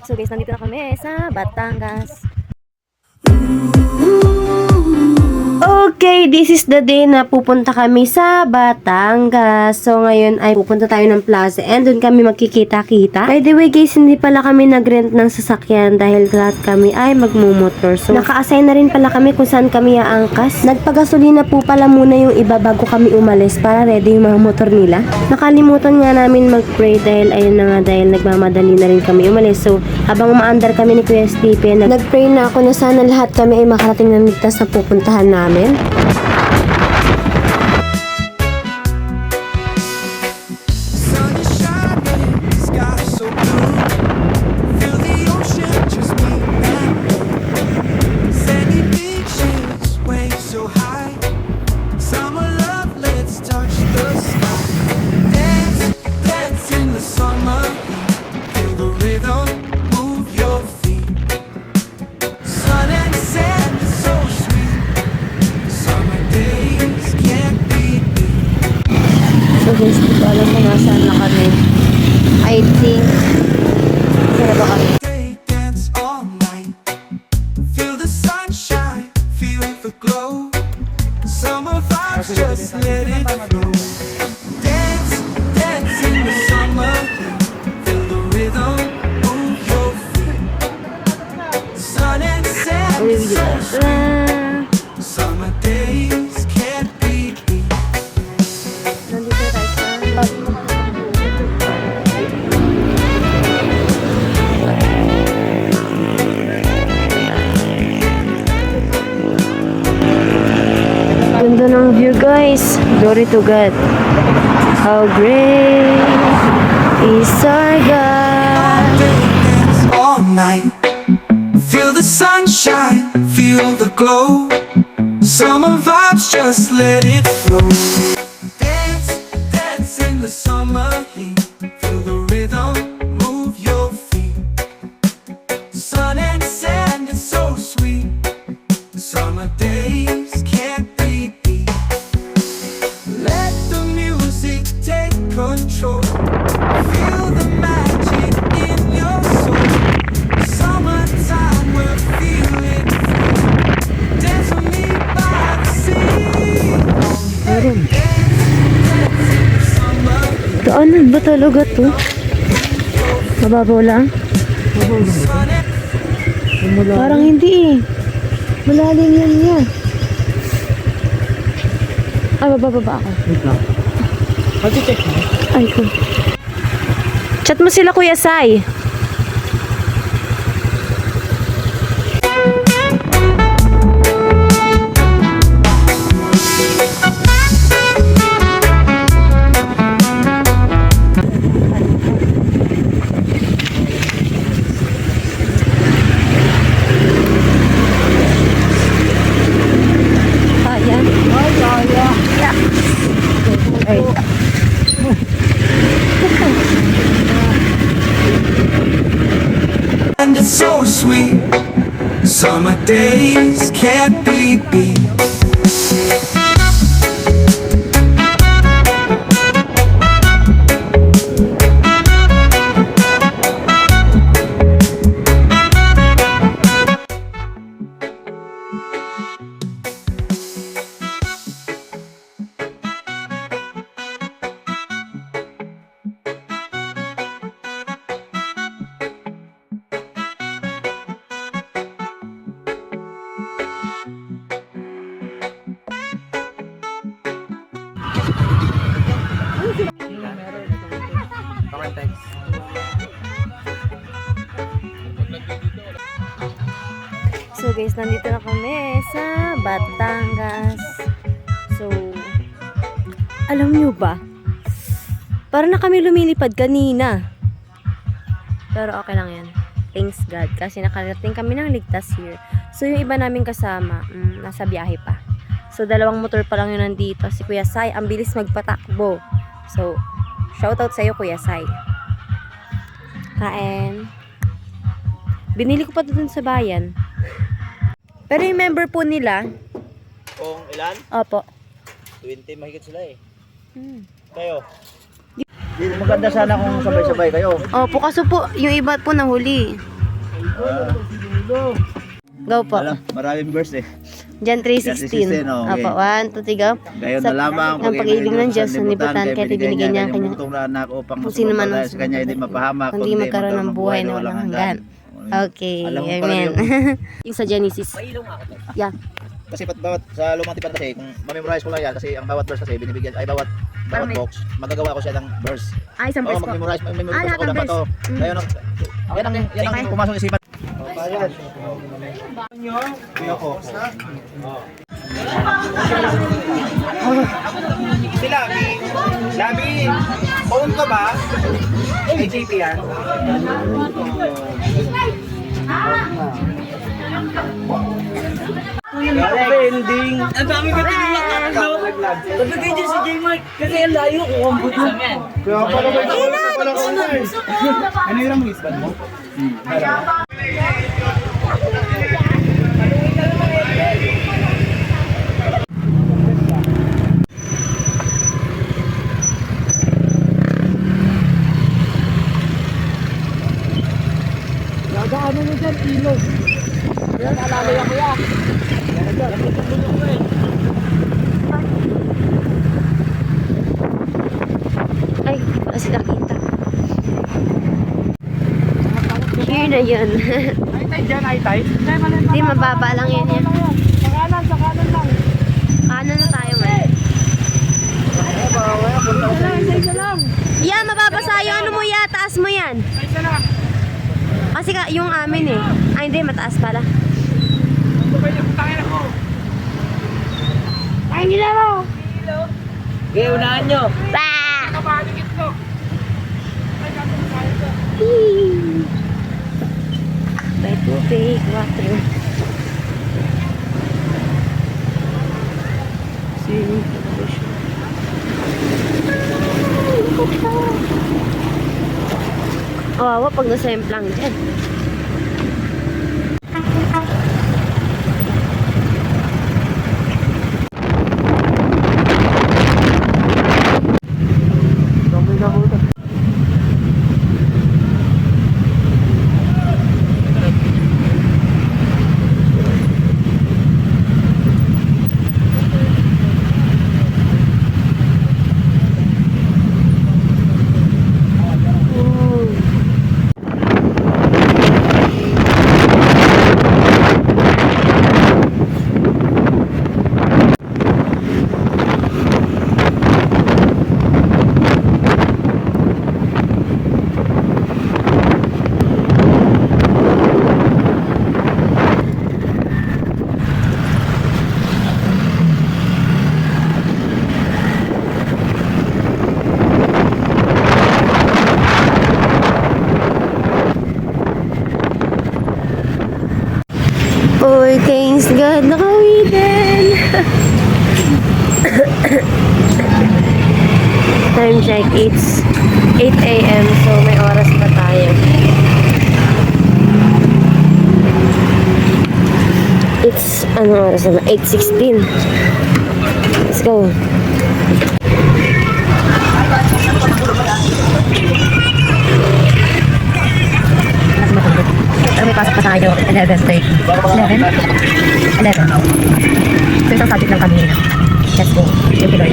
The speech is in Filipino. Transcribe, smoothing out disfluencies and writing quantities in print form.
So guys, nandito na kami sa Batangas. Okay, this is the day na pupunta kami sa Batangas. So ngayon ay pupunta tayo ng plaza and doon kami magkikita-kita. By the way guys, hindi pala kami nag-rent ng sasakyan dahil lahat kami ay magmumotor. So naka-assign na rin pala kami kung saan kami aangkas. Nagpagasolina po pala muna yung iba bago kami umalis para ready yung mga motor nila. Nakalimutan nga namin mag-pray dahil ayun na nga, dahil nagmamadali na rin kami umalis. So habang umaandar kami ni Kuya Stephen, nag-pray na ako na sana lahat kami ay makarating ng ligtas na pupuntahan namin. So guys, di ko alam kung nasaan na kami. I think saan ba kami? Dance all night. Feel the sunshine, feel the glow. Summer vibes, just let it flow. Dance, dance in the summer heat. Feel the rhythm, move your feet. Sun and sand, so sweet. Summer days can't be beat. Nandito tayo sa ganda ng view guys. Glory to God. How great is our God. Dance all night. Feel the sunshine, feel the glow. Summer vibes, just let it flow. Dance, dance in the summer heat. Feel the rhythm, move your feet. Sun and sand is so sweet. Summer days can't be beat. Let the music take control. Feel the magic in your soul. Summertime, we're feeling free. Dance with me by the sea. Meron. Dance, dance in the summer heat. Daanan ba talaga to? Mababaw lang? Sun and Parang hindi eh. Malalim yan niya. Ah, bababa ako. Wait lang. Mag-check mo. Ay ko. Chat mo sila Kuya Sai. Ayan. Ay. and it's so sweet. Summer days can't be beat. So guys, nandito na kami sa Batangas. So, alam nyo ba? Parang na kami lumilipad kanina. Pero okay lang yan. Thanks God. Kasi nakarating kami ng ligtas here. So, yung iba namin kasama, nasa biyahe pa. So, dalawang motor pa lang yun nandito. Si Kuya Sai, ang bilis magpatakbo. So, shoutout sa'yo Kuya Sai. Kain. Binili ko pa dun sa bayan. Pero yung member po nila, Kung ilan? opo. 20 mahigit sila eh. Kayo? Maganda sana kung sabay-sabay kayo. Opo, kaso po, yung iba po nahuli. Go po. Maraming verse eh. John 3:16. okay. Opo, 1, 2, 3, go. Gayon na lamang ang pag-ibig ng Diyos na libutan kaya binigyan niya ang kanyang butong na anak upang kung sino man sa kanya hindi mapahamak kundi magkaroon ng buhay na walang hanggan. Okay, Alam mo pala amen. Yung sa Genesis. Yeah. Kasi bawat sa lumang tipan kasi kung ma-memorize ko lang yan kasi ang bawat verse kasi binibigyan ay bawat box magagawa ko siya ng verse. Ay, isang verse po. Mag-memorize ko lahat lang ng ba to. verse. Ngayon yan ang pumasok sa isipan. Labi, phone ka ba? Ay, JP yan. Ending. Ang dami ko tinulak na Pagkakay dyan si J-Mark kasi ang layo ko ang buto. Kaya pala ba ito? Ano yung ispan mo? Ay, hindi pala sila kita. Here na yun. Ay, tay dyan, ay, tay. Hindi, mababa lang yun yan. Sa kanan lang. Kanan na tayo ngayon. Yan, mababasa yung ano mo ya, taas mo yan. Isa lang. Kasi yung amin eh. Ay, hindi, mataas pala. Ito ba yung putangin ako? Ay, hindi na mo. Okay, unahan nyo. Bah! Kapaligid ko. May tubig, water. Swimming pool. Awawa pag nasemplang dyan. Oy, thanks God, nakawitin. Time check, it's 8 a.m. So may oras pa tayo. It's, ano oras na ba? 8:16. Let's go. Pero may pasok pa sa akin 11 to 11? 11. So isang subject lang kami. Let's go. Yung Pinoy.